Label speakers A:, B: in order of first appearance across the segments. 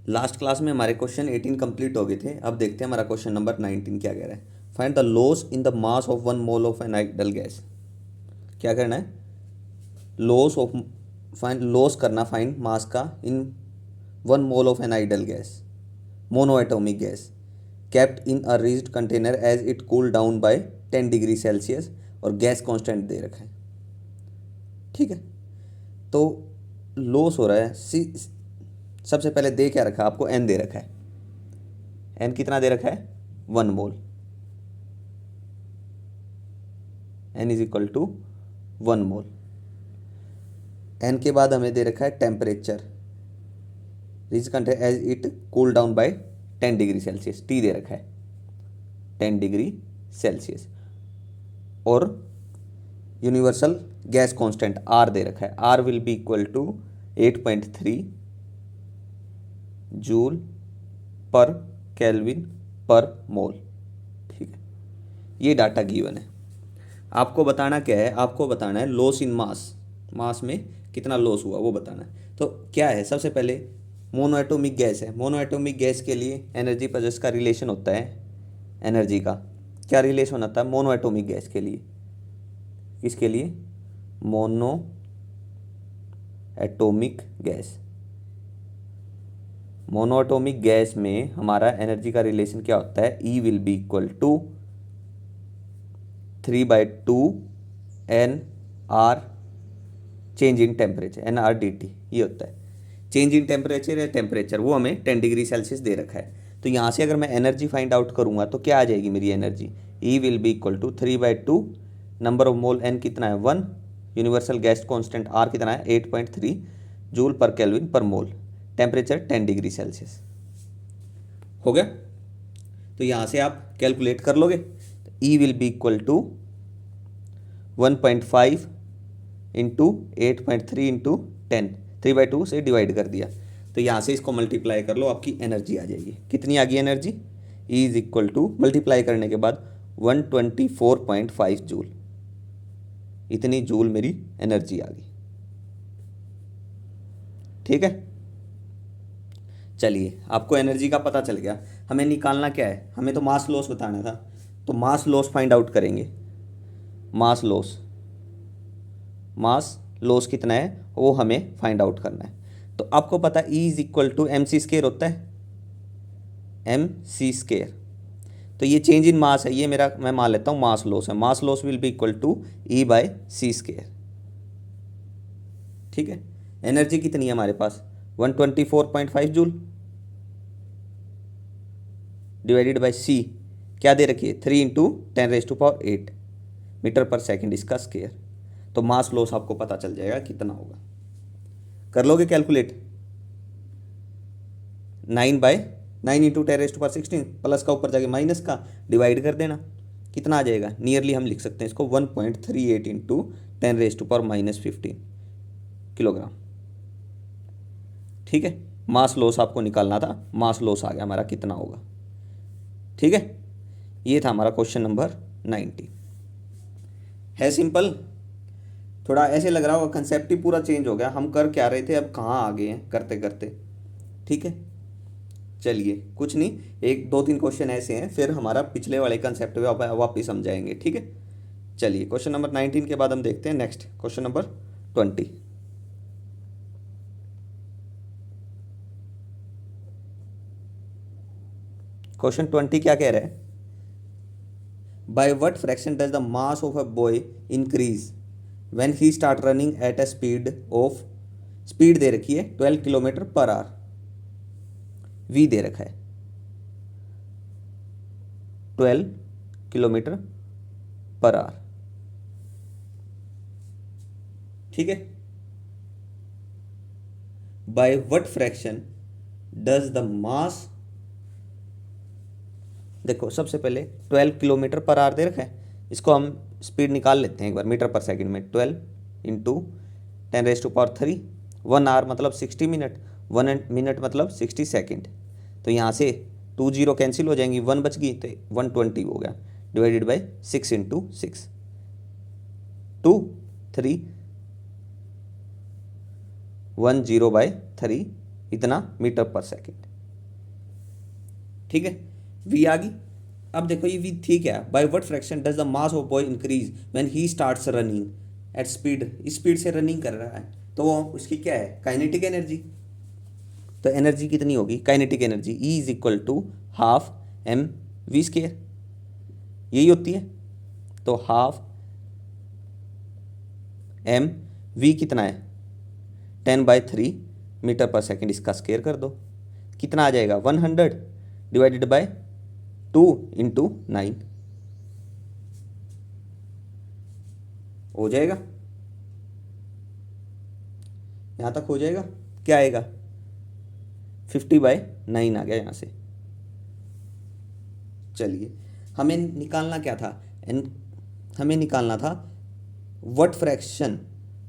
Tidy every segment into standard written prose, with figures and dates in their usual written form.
A: Last class में हमारे question 18 complete हो गए थे। अब देखते हैं हमारा क्वेश्चन नंबर 19 क्या कह रहा है। Find the loss in the mass of 1 mole of an ideal gas. क्या करना है? लॉस ऑफ फाइंड लॉस करना, फाइंड मास का in 1 mole of an ideal gas, monoatomic gas kept in a rigid container as it cooled down by 10 degree Celsius और gas constant दे रखा है। ठीक है, तो लॉस हो रहा है सबसे पहले दे क्या रखा है आपको? एन दे रखा है। एन कितना दे रखा है? 1 mole. N is equal to 1 mole. N के बाद हमें दे रखा है temperature, rigid container as it cool down by 10 degree Celsius, T दे रखा है 10 डिग्री सेल्सियस। और यूनिवर्सल गैस कांस्टेंट आर दे रखा है, R will be equal to 8.3 joule per kelvin per mole. ठीक है, ये डाटा गिवन है। आपको बताना क्या है? आपको बताना है लॉस इन मास, मास में कितना लॉस हुआ वो बताना है। तो क्या है? सबसे पहले मोनो एटोमिक गैस है। मोनो एटोमिक गैस के लिए एनर्जी प्रोजेस का रिलेशन होता है, एनर्जी का क्या रिलेशन होता है मोनो एटोमिक गैस के लिए? किसके लिए? Monoatomic gas. Monoatomic gas में हमारा एनर्जी का रिलेशन क्या होता है? E will be equal to 3/2 N R change in temperature, NRDT ये होता है। चेंज इन टेम्परेचर या टेम्परेचर वो हमें 10 डिग्री सेल्सियस दे रखा है। तो यहाँ से अगर मैं एनर्जी फाइंड आउट करूँगा तो क्या आ जाएगी मेरी energy? E will be equal to 3/2, number of mole N कितना है 1, यूनिवर्सल गैस कॉन्स्टेंट R कितना है 8.3 जूल पर केल्विन पर मोल, टेम्परेचर 10 डिग्री सेल्सियस। हो गया? तो यहाँ से आप कैलकुलेट कर लोगे। E will be equal to 1.5 into 8.3 into 10, 3/2 से डिवाइड कर दिया। तो यहाँ से इसको मल्टीप्लाई कर लो, आपकी एनर्जी आ जाएगी। कितनी आ गई energy? E is equal to multiply करने के बाद 124.5 जूल, इतनी जूल मेरी एनर्जी आ गई। ठीक है, चलिए आपको एनर्जी का पता चल गया। हमें निकालना क्या है? हमें तो मास लॉस बताना था, तो मास लॉस फाइंड आउट करेंगे। मास लॉस, मास लॉस कितना है वो हमें फाइंड आउट करना है। तो आपको पता है E is equal to mc² होता है, mc²। तो ये चेंज इन मास है, ये मेरा मैं मान लेता हूँ मास लॉस है। Mass loss will be equal to E/c²। ठीक है, एनर्जी कितनी है हमारे पास? 124.5 जूल डिवाइडेड बाय c क्या दे रखी है? 3 इंटू 10⁸ मीटर पर सेकेंड इसका स्क्वायर। तो मास लॉस आपको पता चल जाएगा कितना होगा। कर लोगे कैलकुलेट? 9 इंटू 10⁻16 प्लस का ऊपर जाके माइनस का डिवाइड कर देना, कितना आ जाएगा? नियरली हम लिख सकते हैं इसको 1.38 इंटू 10⁻−15 किलोग्राम। ठीक है, मास लॉस आपको निकालना था, मास लॉस आ गया हमारा कितना होगा। ठीक है, ये था हमारा क्वेश्चन नंबर 90। है सिंपल, थोड़ा ऐसे लग रहा होगा कंसेप्ट ही पूरा चेंज हो गया, हम कर क्या रहे थे अब कहाँ आ गए हैं करते करते। ठीक है, चलिए कुछ नहीं, 1 2 3 क्वेश्चन ऐसे हैं, फिर हमारा पिछले वाले कंसेप्ट पे वापस समझाएंगे। ठीक है, चलिए क्वेश्चन नंबर 19 के बाद हम देखते हैं नेक्स्ट क्वेश्चन नंबर 20। क्वेश्चन 20 क्या कह रहा है? By what fraction does the mass of a boy increase when he start running at a speed of, speed दे रखी है 12 किलोमीटर पर आवर, v दे रखा है 12 किलोमीटर पर आवर। ठीक है, by what fraction does the मास, देखो सबसे पहले 12 किलोमीटर पर आवर दे रखा है, इसको हम स्पीड निकाल लेते हैं एक बार मीटर पर सेकंड में। 12 इंटू 10⁻3, 1 आवर मतलब 60 मिनट, 1 मिनट मतलब 60 सेकेंड। तो यहाँ से 2 0 कैंसिल हो जाएंगी, 1 बच गई तो 120 हो गया, डिवाइडेड बाई 6 इंटू 6, 2 3 10/3 इतना मीटर पर सेकेंड। ठीक है, वी आ गई। अब देखो ये वी थी क्या, bye what fraction does the mass of body increase when he starts running at speed, speed से रनिंग कर रहा है तो वो उसकी क्या है, काइनेटिक एनर्जी। तो एनर्जी कितनी होगी, kinetic energy E is equal to half m v square, यही होती है। तो हाफ एम वी कितना है 10/3 मीटर पर सेकेंड, इसका स्केयर कर दो, कितना आ जाएगा 100 डिवाइडेड बाय 2 × 9 हो जाएगा, यहाँ तक हो जाएगा। क्या आएगा 50/9 आ गया यहाँ से। चलिए हमें निकालना क्या था, हमें निकालना था what fraction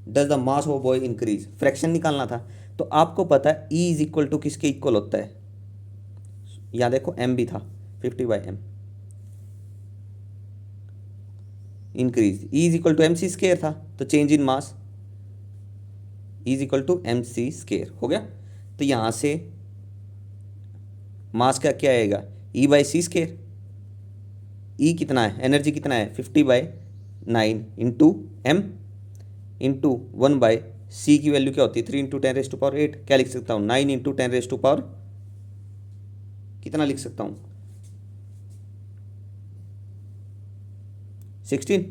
A: does the mass of body increase, fraction निकालना था। तो आपको पता है ई इज इक्वल टू किसके इक्वल होता है, यहाँ देखो एम भी था 50/m increase, E is equal to m c square था, तो change in mass E is equal to m c square हो गया। तो यहाँ से मास का क्या आएगा E/c स्केयर, ई कितना है, एनर्जी कितना है 50/9 इंटू एम इंटू 1/c की वैल्यू क्या होती है 3 × 10⁸ क्या लिख सकता हूँ 9 × 10⁻, कितना लिख सकता हूँ 16।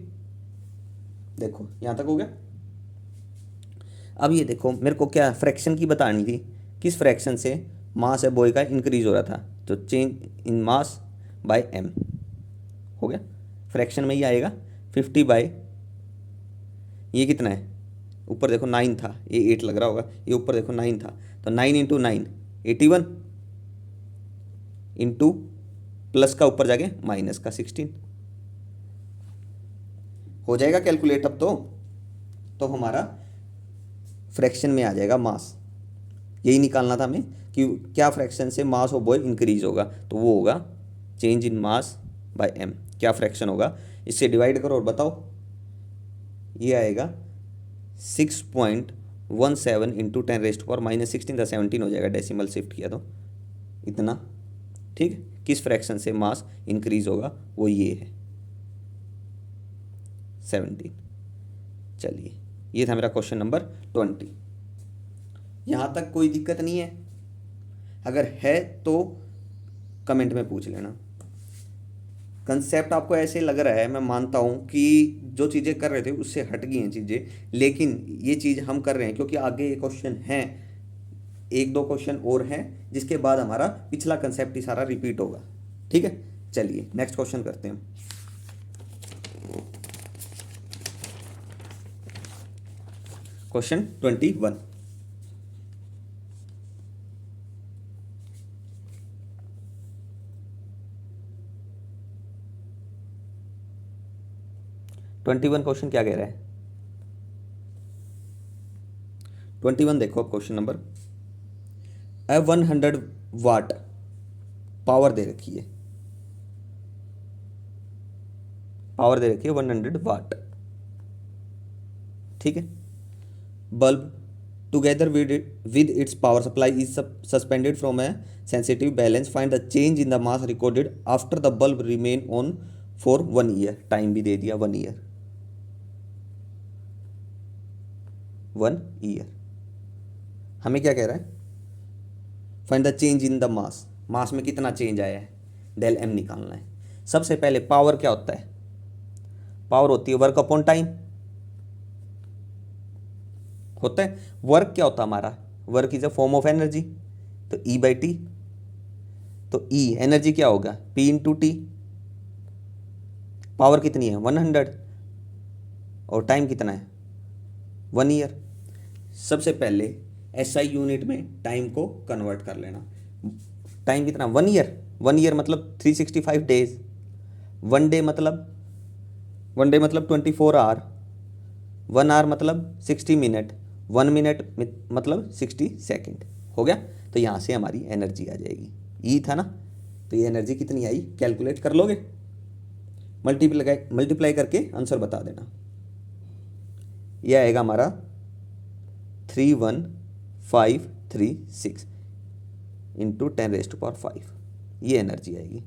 A: देखो यहाँ तक हो गया। अब ये देखो मेरे को क्या फ्रैक्शन की बतानी थी, किस फ्रैक्शन से मास है बॉय का इंक्रीज हो रहा था, तो change in mass by m हो गया। फ्रैक्शन में ही आएगा 50 ये कितना है, ऊपर देखो 9 था, ये 8 लग रहा होगा, ये ऊपर देखो 9 था, तो 9 × 9 81 इंटू प्लस का ऊपर जाके माइनस का 16 हो जाएगा कैलकुलेट। अब तो हमारा फ्रैक्शन में आ जाएगा मास, यही निकालना था हमें कि क्या फ्रैक्शन से मास ऑफ बॉय इंक्रीज होगा, तो वो होगा change in mass by m. क्या फ्रैक्शन होगा, इससे डिवाइड करो और बताओ, ये आएगा 6.17 इंटू 10⁻⁻16 था 17 हो जाएगा, डेसिमल शिफ्ट किया तो इतना। ठीक है, किस फ्रैक्शन से मास इंक्रीज होगा वो ये है 17। चलिए ये था मेरा क्वेश्चन नंबर 20। यहाँ तक कोई दिक्कत नहीं है, अगर है तो कमेंट में पूछ लेना। कंसेप्ट आपको ऐसे लग रहा है, मैं मानता हूँ कि जो चीज़ें कर रहे थे उससे हट गई हैं चीज़ें, लेकिन ये चीज़ हम कर रहे हैं क्योंकि आगे ये क्वेश्चन हैं, 1-2 क्वेश्चन और हैं जिसके बाद हमारा पिछला कंसेप्ट ही सारा रिपीट होगा। ठीक है, चलिए नेक्स्ट क्वेश्चन करते हैं। क्वेश्चन 21। क्वेश्चन क्या कह रहा है 21 देखो अब क्वेश्चन नंबर, 100 वाट पावर दे रखी है, पावर दे रखी है 100 वाट। ठीक है, bulb together with its power supply is suspended from A sensitive balance, find the change in the mass recorded after the bulb remain on for 1 year. Time भी दे दिया 1 year, 1 year. हमें क्या कह रहा है, find the change in the mass, mass में कितना change आया है, डेल एम निकालना है। सबसे पहले पावर क्या होता है, पावर होती है वर्क अपॉन टाइम, होता है। वर्क क्या होता है हमारा, work is a form of energy, तो E/T, तो E एनर्जी क्या होगा P × T। पावर कितनी है 100 और टाइम कितना है 1 ईयर। सबसे पहले SI यूनिट में टाइम को कन्वर्ट कर लेना। टाइम कितना 1 ईयर, 1 ईयर मतलब 365 डेज, 1 डे मतलब 24 आवर, 1 आवर मतलब 60 मिनट, 1 मिनट मतलब 60 सेकेंड हो गया। तो यहाँ से हमारी एनर्जी आ जाएगी, ई था ना, तो ये एनर्जी कितनी आई कैलकुलेट कर लोगे, मल्टीप्लाई करके आंसर बता देना। ये आएगा हमारा 31536 इंटू 10⁻⁵। ये एनर्जी आएगी,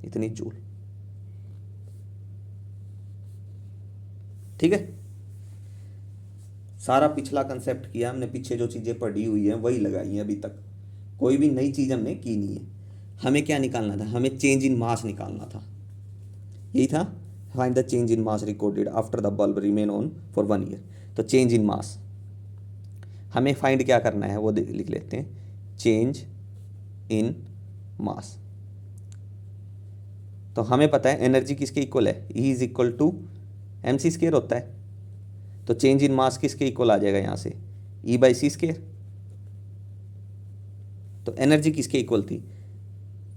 A: इतनी जूल। ठीक है, सारा पिछला कंसेप्ट किया हमने, पीछे जो चीज़ें पढ़ी हुई हैं वही लगाई हैं अभी तक, कोई भी नई चीज़ हमने की नहीं है। हमें क्या निकालना था, हमें चेंज इन मास निकालना था, यही था, find the change in mass recorded after the bulb remain on for 1 year. तो चेंज इन मास हमें फाइंड क्या करना है वो लिख लेते हैं, चेंज इन मास। तो हमें पता है एनर्जी किसके इक्वल है, E is equal to m c square होता है। तो चेंज इन मास किसके इक्वल आ जाएगा यहाँ से, E बाई सी स्केयर। तो एनर्जी किसके इक्वल थी,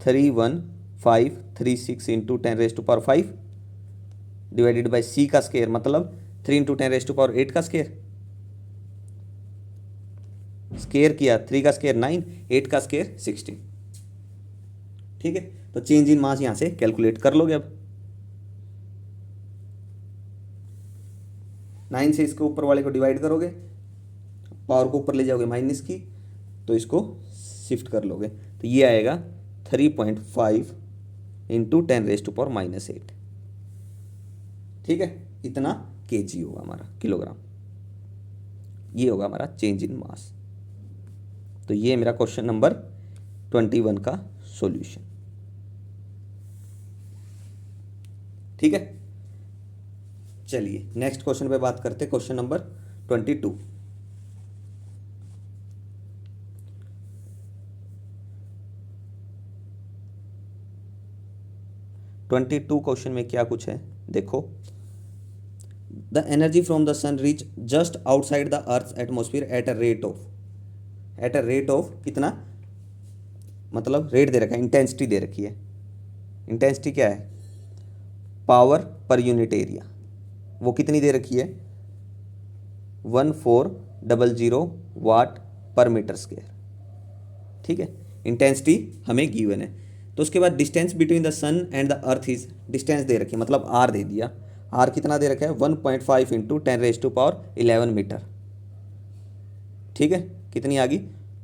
A: 31,536 इंटू 10⁻⁵ डिवाइडेड बाई सी का स्केयर, मतलब 3 इंटू 10⁸ का स्केयर, स्केयर किया 3 का स्केयर 9, 8 का स्केयर 16। ठीक है, तो चेंज इन मास यहां से कैलकुलेट कर लोगे। अब 9 से इसके ऊपर वाले को डिवाइड करोगे, पावर को ऊपर ले जाओगे माइनस की, तो इसको शिफ्ट कर लोगे, तो ये आएगा 3.5 इंटू 10⁻⁻8। ठीक है, इतना केजी होगा हमारा, किलोग्राम। ये होगा हमारा चेंज इन मास। तो ये मेरा क्वेश्चन नंबर 21 का सॉल्यूशन। ठीक है, चलिए नेक्स्ट क्वेश्चन पे बात करते हैं, क्वेश्चन नंबर 22। क्वेश्चन में क्या कुछ है देखो, the energy from the sun reach just outside the earth atmosphere at a rate of कितना, मतलब रेट दे रखा है, इंटेंसिटी दे रखी है। इंटेंसिटी क्या है, पावर पर यूनिट एरिया, वो कितनी दे रखी है, 1400 वाट पर मीटर स्क्वायर। ठीक है, इंटेंसिटी हमें गिवन है। तो उसके बाद distance between the sun and the earth is, distance दे रखी है, मतलब आर दे दिया। आर कितना दे रखा है, 1.5 इंटू 10⁻11 मीटर। ठीक है, कितनी आ गई,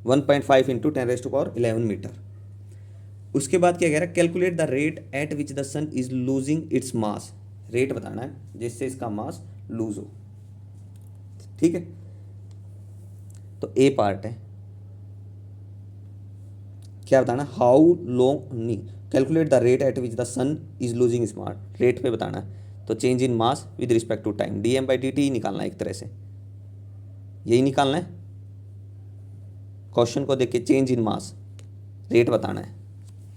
A: 1.5 इंटू 10⁻11 मीटर। उसके बाद क्या कह रहा है, calculate the rate at which the sun is losing its mass. Rate बताना है जिससे इसका मास लूज हो। ठीक है, तो ए पार्ट है, क्या बताना, हाउ लॉन्ग, नहीं, calculate the rate at which the sun is losing its mass, rate पे बताना है। तो change in mass with respect to time, dm/dt ही निकालना है एक तरह से, यही निकालना है। क्वेश्चन को देख के चेंज इन मास, रेट बताना है।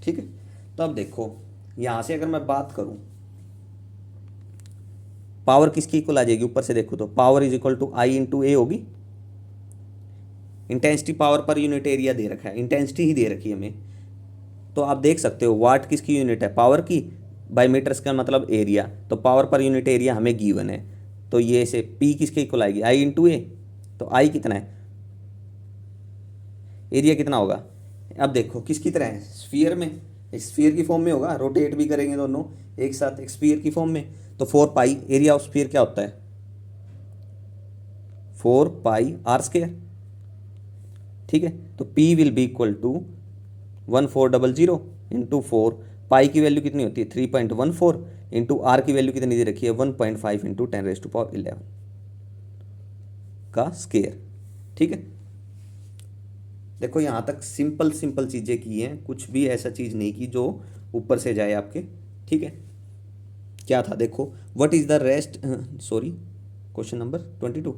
A: ठीक है, तो अब देखो यहां से अगर मैं बात करूं, पावर किसकी इक्वल आ जाएगी, ऊपर से देखो तो power is equal to I into A होगी। Intensity power per unit area दे रखा है, इंटेंसिटी ही दे रखी है हमें, तो आप देख सकते हो वाट किसकी यूनिट है, पावर की, बाई मीटर्स का मतलब एरिया, तो पावर पर यूनिट एरिया हमें गिवन है। तो ये से पी किसके इक्वल आएगी, आई इंटू ए। तो आई कितना है, एरिया कितना होगा, अब देखो किसकी तरह है, स्फीयर में, स्फीयर की फॉर्म में होगा, रोटेट भी करेंगे दोनों एक साथ, एक स्फीयर की फॉर्म में। तो 4 पाई एरिया ऑफ स्फीयर क्या होता है, 4 पाई आर स्क्वायर। ठीक है, तो P will be equal to 1400 into 4, pi की वैल्यू कितनी होती है 3.14, इंटू आर की वैल्यू कितनी दे रखी है 1.5 इंटू 10⁻11 का स्क्वायर। ठीक है, देखो यहाँ तक सिंपल सिंपल चीज़ें की हैं, कुछ भी ऐसा चीज़ नहीं की जो ऊपर से जाए आपके। ठीक है, क्या था देखो, what is the rest, sorry question number 22,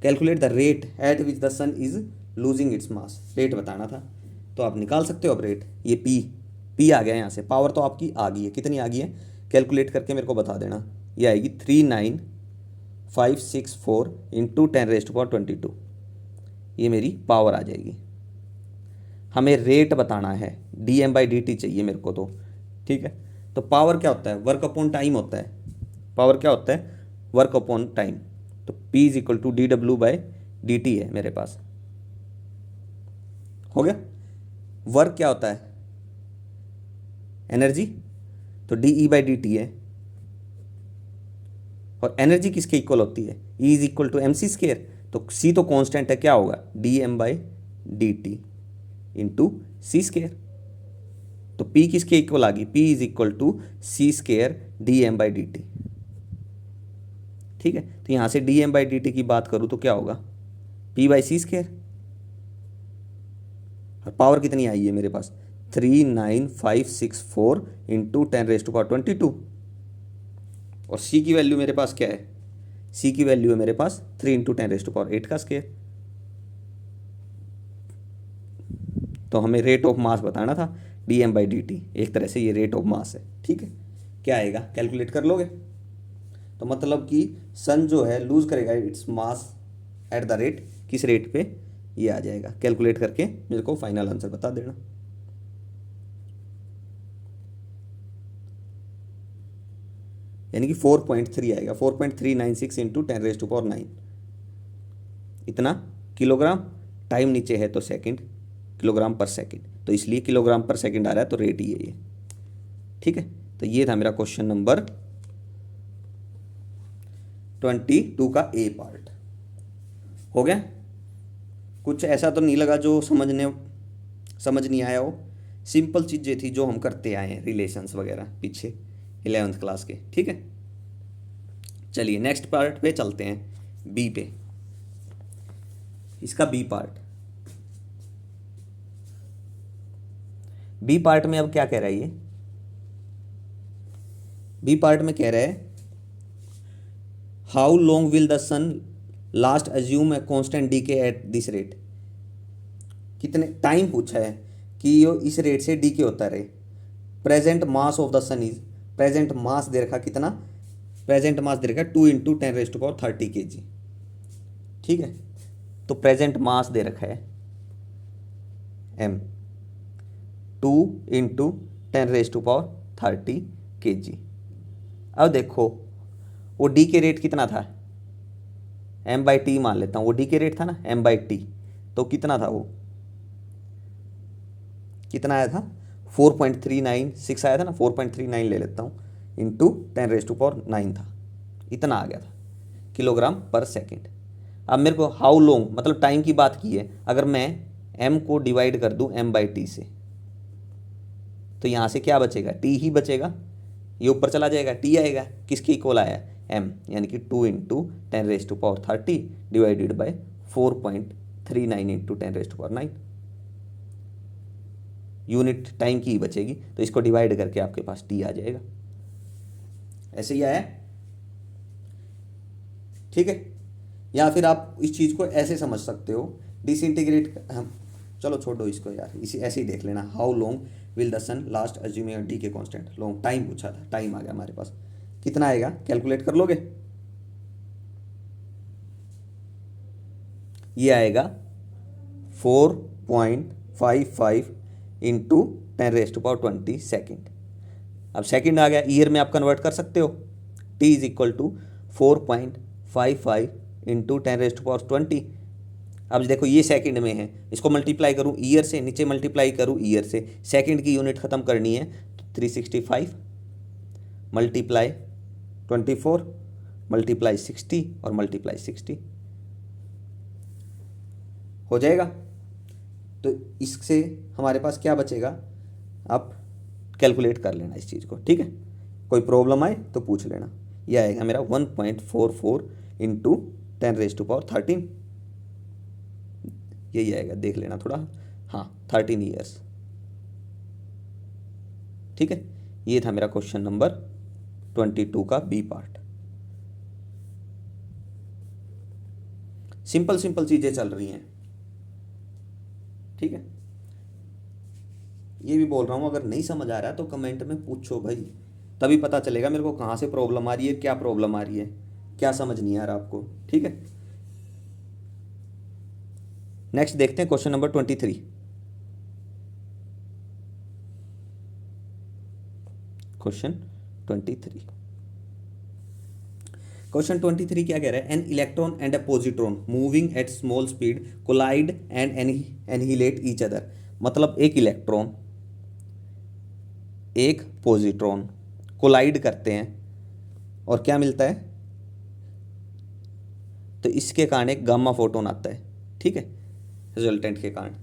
A: calculate the rate at which the sun is losing its mass, rate बताना था। तो आप निकाल सकते हो अब रेट, ये पी आ गया यहाँ से, पावर तो आपकी आ गई है, कितनी आ गई है कैलकुलेट करके मेरे को बता देना। ये आएगी 39564 इंटू 10⁻22, ये मेरी पावर आ जाएगी। हमें रेट बताना है, dm/dt चाहिए मेरे को तो। ठीक है, तो पावर क्या होता है, वर्क अपॉन टाइम होता है। पावर क्या होता है, वर्क अपॉन टाइम। तो P is equal to dw/dt है मेरे पास, हो गया। वर्क क्या होता है, एनर्जी, तो dE/dt है। और एनर्जी किसके इक्वल होती है, E is equal to mc square. तो C तो कांस्टेंट है, क्या होगा dm/dt। इंटू सी स्केयर। तो P किसके इक्वल आ गई, P is equal to c square d m by d t. ठीक है, तो यहाँ से d m by d t की बात करूँ तो क्या होगा, P बाई सी स्केयर। और पावर कितनी आई है मेरे पास, 39564 इंटू 10⁻²²। और C की वैल्यू मेरे पास क्या है, C की वैल्यू है मेरे पास 3 इंटू 10⁸ का स्केयर। तो हमें रेट ऑफ मास बताना था, d m by d t, एक तरह से ये रेट ऑफ मास है। ठीक है, क्या आएगा, कैलकुलेट कर लोगे। तो मतलब कि सन जो है लूज करेगा its mass at the rate, किस रेट पे, ये आ जाएगा। कैलकुलेट करके मेरे को फाइनल आंसर बता देना। यानी कि 4.3 आएगा, 4.396 इंटू 10⁻⁹ इतना किलोग्राम। टाइम नीचे है तो सेकंड, किलोग्राम पर सेकंड, तो इसलिए किलोग्राम पर सेकंड आ रहा है, तो रेट ही है ये। ठीक है, तो ये था मेरा क्वेश्चन नंबर 22 का ए पार्ट। हो गया। कुछ ऐसा तो नहीं लगा जो समझ नहीं आया हो। सिंपल चीज़ें थी जो हम करते आए हैं, रिलेशंस वगैरह पीछे 11th क्लास के। ठीक है, चलिए नेक्स्ट पार्ट पे चलते हैं, बी पे। इसका बी पार्ट, बी पार्ट में अब क्या कह रहा है ये, बी पार्ट में कह रहा है how long will the sun last assume a constant decay at this rate. कितने टाइम पूछा है कि ये इस रेट से डीके होता रहे। Present mass of the sun is, present mass दे रखा कितना, प्रेजेंट मास दे रखा 2 इंटू 10⁻30 kg। ठीक है, तो प्रेजेंट मास दे रखा है m, 2 इंटू 10⁻30 kg। अब देखो वो डी के रेट कितना था, m/t मान लेता हूँ, वो डी के रेट था ना m/t, तो कितना था वो, कितना आया था 4.396 आया था ना, 4.39 ले लेता हूँ, इंटू 10⁻9 था, इतना आ गया था किलोग्राम पर सेकेंड। अब मेरे को हाउ लॉन्ग मतलब टाइम की बात की है, अगर मैं m को डिवाइड कर दूँ m/t से, तो यहाँ से क्या बचेगा, t ही बचेगा, ये ऊपर चला जाएगा, t आएगा, किसके इक्वल आया, m, यानी कि 2 into 10⁻30 divided by 4.39 into 10⁻9। Unit time की ही बचेगी, तो इसको डिवाइड करके आपके पास t आ जाएगा। ऐसे ही आया। ठीक है, या फिर आप इस चीज़ को ऐसे समझ सकते हो, डिसइंटीग्रेट, हम चलो छोड़ो इसको यार, इसी ऐसे ही देख लेना। How long will the sun last assuming decay constant, long time पूछा था, टाइम आ गया हमारे पास, कितना आएगा कैलकुलेट कर लोगे। ये आएगा 4.55 इंटू 10⁻20 सेकेंड। अब सेकेंड आ गया, ईयर में आप कन्वर्ट कर सकते हो, t is equal to 4.55 into 10⁻20। अब देखो ये सेकंड में है, इसको मल्टीप्लाई करूँ ईयर से, नीचे मल्टीप्लाई करूँ ईयर से, सेकंड की यूनिट ख़त्म करनी है तो 365 मल्टीप्लाई 24 मल्टीप्लाई 60 और मल्टीप्लाई 60 हो जाएगा। तो इससे हमारे पास क्या बचेगा, आप कैलकुलेट कर लेना इस चीज़ को। ठीक है, कोई प्रॉब्लम आए तो पूछ लेना। यह आएगा मेरा 1.44 इंटू 10⁻13, यही आएगा, देख लेना थोड़ा, हाँ 13 ईयर्स। ठीक है, ये था मेरा क्वेश्चन नंबर 22 का बी पार्ट। सिंपल सिंपल चीज़ें चल रही हैं। ठीक है, ये भी बोल रहा हूँ, अगर नहीं समझ आ रहा है तो कमेंट में पूछो भाई, तभी पता चलेगा मेरे को कहाँ से प्रॉब्लम आ रही है, क्या प्रॉब्लम आ रही है, क्या समझ नहीं आ रहा आपको। ठीक है, नेक्स्ट देखते हैं क्वेश्चन नंबर 23। क्वेश्चन 23, क्वेश्चन 23 क्या कह रहा है, an electron and a positron moving at small speed collide and annihilate each other. मतलब एक इलेक्ट्रॉन एक पॉजिट्रॉन कोलाइड करते हैं और क्या मिलता है, तो इसके कारण एक गामा फोटोन आता है। ठीक है, रिजल्टेंट के कारण।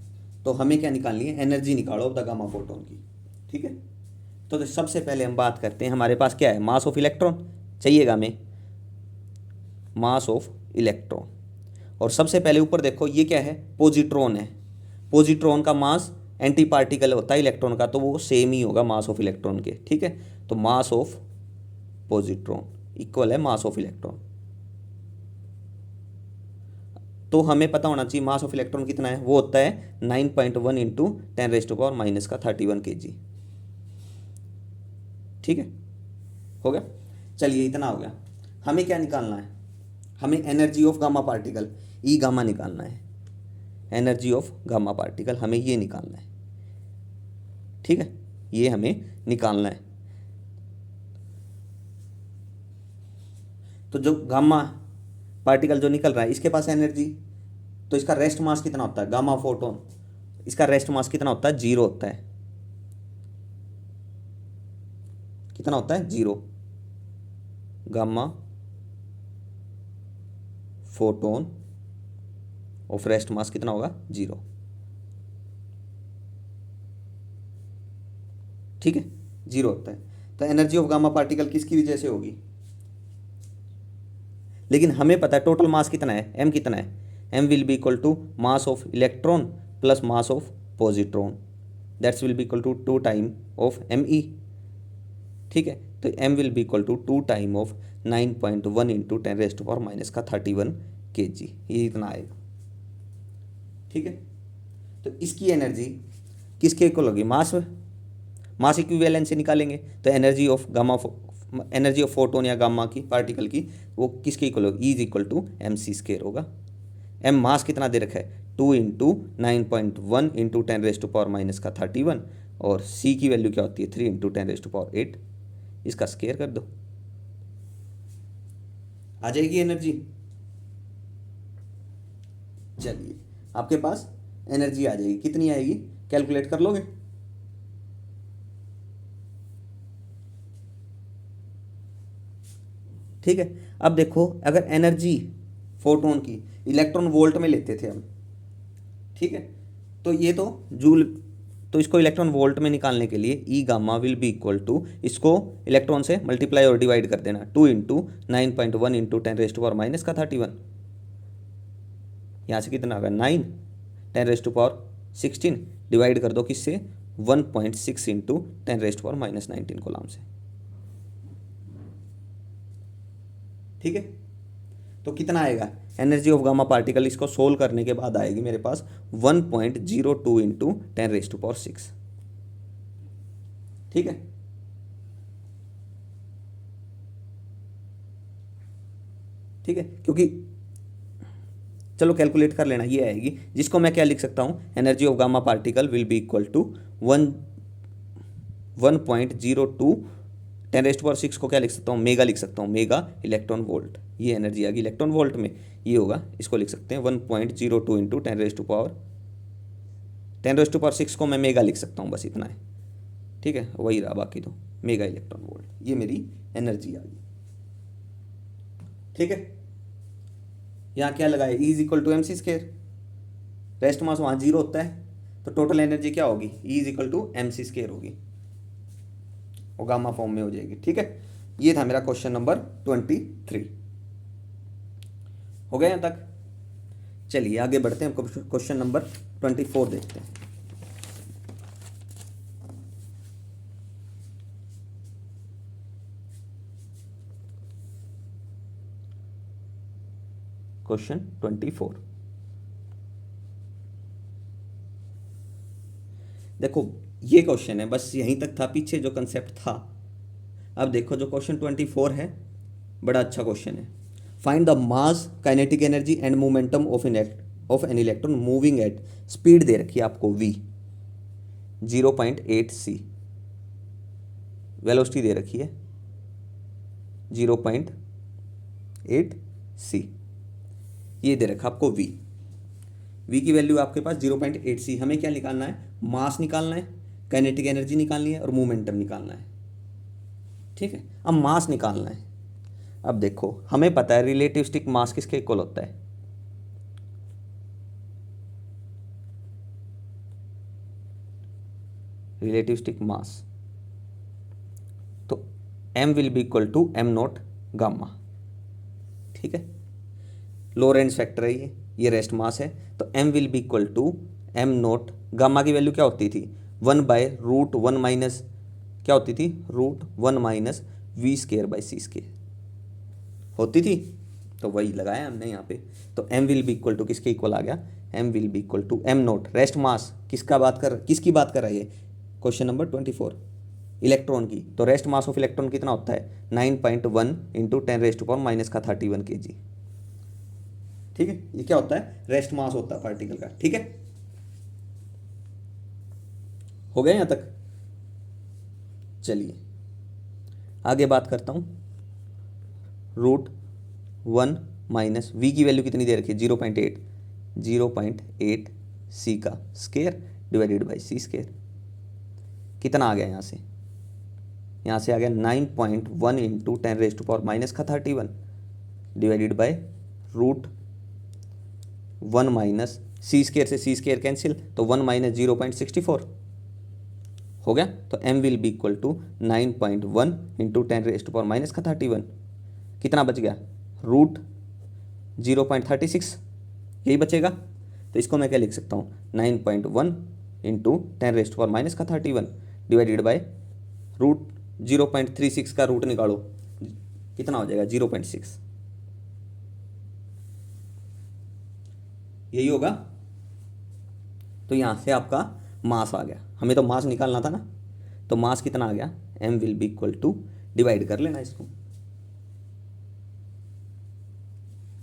A: तो हमें क्या निकालनी है, एनर्जी निकालो ऑफ द गामा फोटोन की। ठीक है, तो सबसे पहले हम बात करते हैं, हमारे पास क्या है, मास ऑफ इलेक्ट्रॉन चाहिएगा हमें, मास ऑफ इलेक्ट्रॉन। और सबसे पहले ऊपर देखो ये क्या है, पॉजिट्रॉन है। पॉजिट्रॉन का मास एंटी पार्टिकल होता है इलेक्ट्रॉन का, तो वो सेम ही होगा मास ऑफ इलेक्ट्रॉन के। ठीक है, तो मास ऑफ पॉजिट्रॉन इक्वल है मास ऑफ इलेक्ट्रॉन। तो हमें पता होना चाहिए मास ऑफ इलेक्ट्रॉन कितना है, वो होता है 9.1 इंटू 10⁻⁻⁻³ kg। ठीक है, हो गया। चलिए इतना हो गया। हमें क्या निकालना है, हमें energy of gamma particle, E gamma निकालना है। एनर्जी ऑफ गामा पार्टिकल हमें ये निकालना है। ठीक है, ये हमें निकालना है। तो जो गामा पार्टिकल जो निकल रहा है इसके पास एनर्जी, तो इसका रेस्ट मास कितना होता है, गामा फोटोन, इसका रेस्ट मास कितना होता है, 0 होता है। कितना होता है, 0। Gamma photon of rest mass कितना होगा, 0। ठीक है, 0 होता है। तो एनर्जी ऑफ गामा पार्टिकल किसकी वजह से होगी, लेकिन हमें पता है टोटल मास कितना है, m कितना है, m will be equal to mass of electron plus mass of positron, that's will be equal to 2 time of me। ठीक है, तो m will be equal to 2 time of 9.1 into 10⁻⁻31 kg, ये इतना आएगा। ठीक है, तो इसकी एनर्जी किसके इक्वल होगी, मास इक्विवेलेंस से निकालेंगे, तो energy of gamma, energy of photon या गामा की पार्टिकल की, वो किसके इक्वल होगी, E is equal to mc² होगा। m मास कितना दे रखा है, 2 इंटू 9.1 इंटू 10⁻⁻31, और c की वैल्यू क्या होती है, 3 इंटू 10⁸8। इसका स्केयर कर दो, आ जाएगी एनर्जी। चलिए आपके पास एनर्जी आ जाएगी, कितनी आएगी कैलकुलेट कर लोगे। ठीक है, अब देखो अगर एनर्जी फोटोन की इलेक्ट्रॉन वोल्ट में लेते थे हम, ठीक है, तो ये तो जूल, तो इसको इलेक्ट्रॉन वोल्ट में निकालने के लिए E gamma will be equal to, इसको इलेक्ट्रॉन से मल्टीप्लाई और डिवाइड कर देना, 2 इंटू 9.1 इंटू 10⁻⁻31। यहाँ से कितना होगा, 9, 10⁻16 डिवाइड कर दो किससे, 1.6 इंटू 10⁻⁻19 कोलॉम से। ठीक है, तो कितना आएगा एनर्जी ऑफ गामा पार्टिकल, इसको सोल्व करने के बाद आएगी मेरे पास 1.02 इंटू 10⁻6। ठीक है, ठीक है, क्योंकि चलो कैलकुलेट कर लेना, ये आएगी, जिसको मैं क्या लिख सकता हूँ, energy of gamma particle will be equal to 1.02 10⁻6 को क्या लिख सकता हूँ, मेगा लिख सकता हूँ, मेगा इलेक्ट्रॉन वोल्ट। ये एनर्जी आ गई इलेक्ट्रॉन वोल्ट में, ये होगा, इसको लिख सकते हैं 1.02 इंटू 10⁻6 को मैं मेगा लिख सकता हूँ, बस इतना है। ठीक है, वही रहा, बाकी तो मेगा इलेक्ट्रॉन वोल्ट, ये मेरी एनर्जी आ गई। ठीक है, यहाँ क्या लगाए, E is equal to mc², rest mass वहाँ 0 होता है, तो टोटल एनर्जी क्या होगी, E is equal to mc² होगी, वो गामा फॉर्म में हो जाएगी। ठीक है, ये था मेरा क्वेश्चन नंबर 23। हो गया यहाँ तक। चलिए आगे बढ़ते हैं, क्वेश्चन नंबर 24 देखते हैं। क्वेश्चन 24 देखो, ये क्वेश्चन है, बस यहीं तक था पीछे जो कंसेप्ट था। अब देखो जो क्वेश्चन 24 है, बड़ा अच्छा क्वेश्चन है। Find the mass, kinetic energy and momentum of an electron moving at, speed दे रखी है आपको v 0.8 c, वेलोसिटी दे रखी है 0.8 c, ये दे रखा आपको v की वैल्यू आपके पास 0.8 c। हमें क्या निकालना है, मास निकालना है, काइनेटिक एनर्जी निकालनी है और मोमेंटम निकालना है। ठीक है, अब मास निकालना है। अब देखो हमें पता है रिलेटिविस्टिक मास किसके इक्वल होता है, रिलेटिविस्टिक मास, तो m will be equal to m naught gamma. ठीक है, लोरेंट्ज फैक्टर है ये रेस्ट मास है, तो m will be equal to m naught, gamma की वैल्यू क्या होती थी 1/√1 माइनस क्या होती थी √1 - v²/c² होती थी, तो वही लगाया हमने यहाँ पे। तो m will be equal to किसके इक्वल आ गया, m will be equal to m naught rest mass, किसकी बात कर रहा है ये, क्वेश्चन नंबर 24, इलेक्ट्रॉन की। तो रेस्ट मास ऑफ इलेक्ट्रॉन कितना होता है 9.1 इंटू 10⁻⁻⁻³ kg। ठीक है, ये क्या होता है रेस्ट मास होता है पार्टिकल का। ठीक है, हो गया यहाँ तक। चलिए आगे बात करता हूँ। √1 माइनस वी की वैल्यू कितनी दे रखी है 0.8 सी का स्केयर डिवाइडेड बाई c²। कितना आ गया यहाँ से आ गया 9.1 into 10⁻⁻⁻³ divided by √1 minus c² से c² कैंसिल, तो 1 - 0.64 हो गया। तो m will be equal to 9.1 into 10⁻⁻⁻³ कितना बच गया √0.36, यही बचेगा। तो इसको मैं क्या लिख सकता हूँ 9.1 इंटू 10⁻⁻⁻³ डिवाइडेड बाई √0.36 का रूट निकालो, कितना हो जाएगा 0.6, यही होगा। तो यहाँ से आपका मास आ गया, हमें तो मास निकालना था ना, तो मास कितना आ गया m will be equal to, divide कर लेना इसको,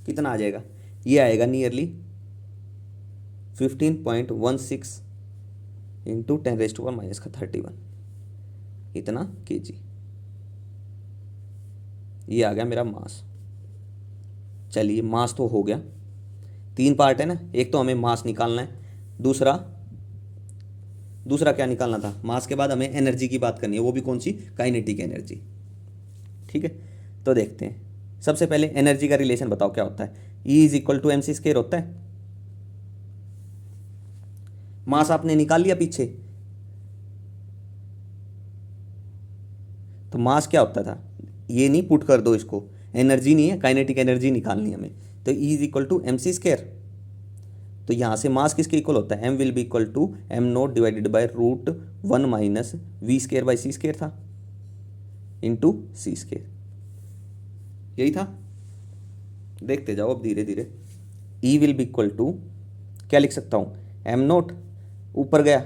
A: कितना आ जाएगा, ये आएगा नियरली 15.16 इंटू 10⁻⁻⁻31 इतना kg, ये आ गया मेरा मास। चलिए मास तो हो गया, 3 पार्ट है ना, एक तो हमें मास निकालना है, दूसरा क्या निकालना था, मास के बाद हमें एनर्जी की बात करनी है, वो भी कौन सी, काइनेटिक एनर्जी। ठीक है, तो देखते हैं। सबसे पहले एनर्जी का रिलेशन बताओ क्या होता है, E is equal to mc² होता है। मास आपने निकाल लिया पीछे, तो मास क्या होता था, ये नहीं पुट कर दो इसको, एनर्जी नहीं है, काइनेटिक एनर्जी निकालनी है हमें, तो E is equal to mc²। तो यहाँ से मास किसके इक्वल होता है, m will be equal to m naught divided by √1 minus v²/c² था इंटू c², यही था। देखते जाओ अब धीरे धीरे। E will be equal to क्या लिख सकता हूँ, एम नॉट ऊपर गया,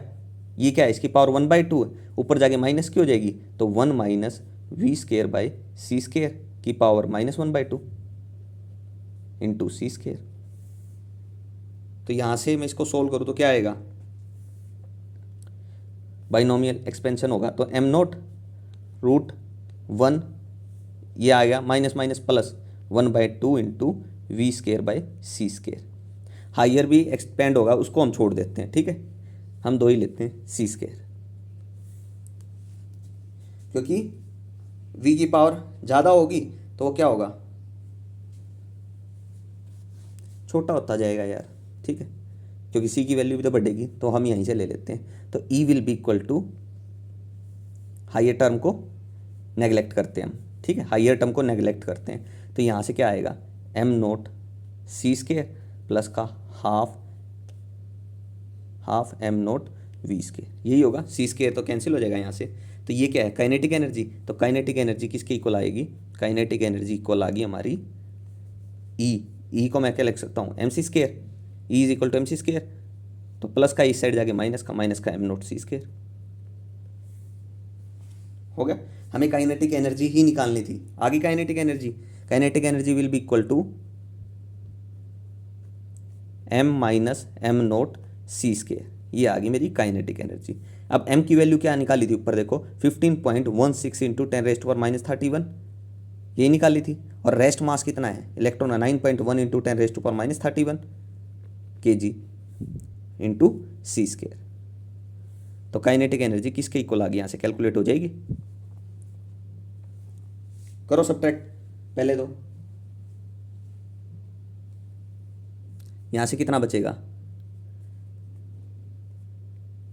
A: ये क्या है इसकी पावर 1/2 है, ऊपर जाके माइनस की हो जाएगी, तो 1 माइनस v²/c² की पावर -1/2 इंटू c²। तो यहाँ से मैं इसको सोल्व करूँ तो क्या आएगा, बाइनोमियल एक्सपेंशन होगा, तो एम नॉट √1 ये आएगा minus minus plus 1/2 into v²/c²। Higher भी एक्सपेंड होगा, उसको हम छोड़ देते हैं। ठीक है, हम 2 ही लेते हैं c², क्योंकि v की पावर ज़्यादा होगी तो वो क्या होगा, छोटा होता जाएगा यार। ठीक है, क्योंकि c की वैल्यू भी तो बढ़ेगी, तो हम यहीं से ले लेते हैं। तो E will be equal to, higher term को नेगलेक्ट करते हैं हम। ठीक है, हायर टर्म को नेगलेक्ट करते हैं, तो यहाँ से क्या आएगा एम नॉट c² प्लस का हाफ एम नॉट v², यही होगा। c² तो कैंसिल हो जाएगा यहाँ से, तो ये क्या है काइनेटिक एनर्जी, तो काइनेटिक एनर्जी किसके इक्वल आएगी, काइनेटिक एनर्जी इक्वल आ गई हमारी E को मैं क्या लिख सकता हूँ mc², E is equal to mc², तो प्लस का इस साइड जाके माइनस का एम नॉट c²। हो गया, हमें काइनेटिक एनर्जी ही निकालनी थी। आगे kinetic energy will be equal to m minus m naught c², ये आ गई मेरी काइनेटिक एनर्जी। अब m की वैल्यू क्या निकाली थी, ऊपर देखो 15.16 इंटू 10⁻⁻31 यही निकाली थी, और रेस्ट मास कितना है इलेक्ट्रॉन का 9.1 इंटू 10⁻31 kg इंटू c²। तो काइनेटिक एनर्जी किसके इक्वल आ गई, यहाँ से कैलकुलेट हो जाएगी, करो सब्ट्रैक्ट पहले तो, यहाँ से कितना बचेगा,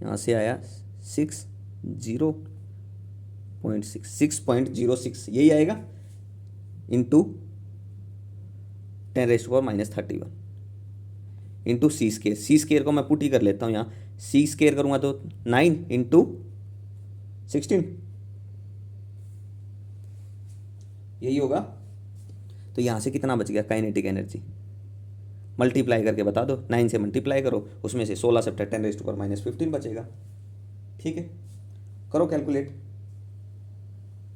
A: यहाँ से आया 6 6.06 यही आएगा इंटू 10⁻⁻31 इंटू सी स्केयर को मैं पुट ही कर लेता हूँ यहाँ, सी स्केयर करूँगा तो 9 इंटू 16 यही होगा। तो यहाँ से कितना बच गया काइनेटिक एनर्जी, मल्टीप्लाई करके बता दो, 9 से मल्टीप्लाई करो, उसमें से 16 से 10⁻⁻15 बचेगा। ठीक है, करो कैलकुलेट,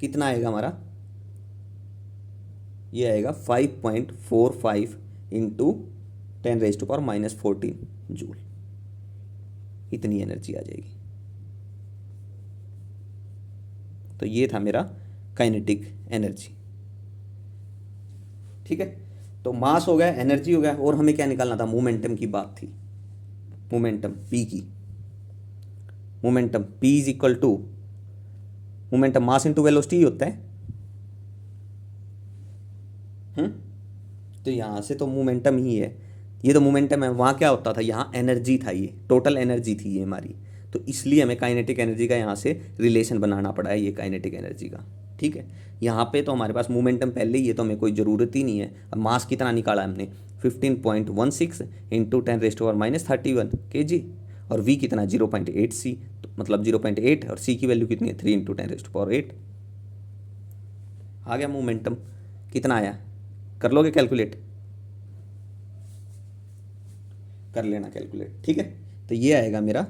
A: कितना आएगा हमारा, ये आएगा 5.45 इंटू 10⁻⁻14 जूल, इतनी एनर्जी आ जाएगी। तो ये था मेरा काइनेटिक एनर्जी। ठीक है, तो मास हो गया, एनर्जी हो गया, और हमें क्या निकालना था, मोमेंटम की बात थी, मोमेंटम पी की। Momentum p is equal to momentum mass into velocity होता है। तो यहां से तो मोमेंटम ही है, ये तो मोमेंटम है, वहां क्या होता था, यहाँ एनर्जी था, ये टोटल एनर्जी थी ये हमारी, तो इसलिए हमें काइनेटिक एनर्जी का यहाँ से रिलेशन बनाना पड़ा है, ये काइनेटिक एनर्जी का। ठीक है, यहाँ पे तो हमारे पास मोमेंटम पहले ही है, तो हमें कोई ज़रूरत ही नहीं है। अब मास कितना निकाला हमने, 15.16 इंटू 10⁻31 kg, और v कितना 0.8 c, तो मतलब 0.8, और c की वैल्यू कितनी है 3 इंटू 10⁸ आ गया मोमेंटम। कितना आया, कर लोगे कैलकुलेट, कर लेना कैलकुलेट। ठीक है, तो ये आएगा मेरा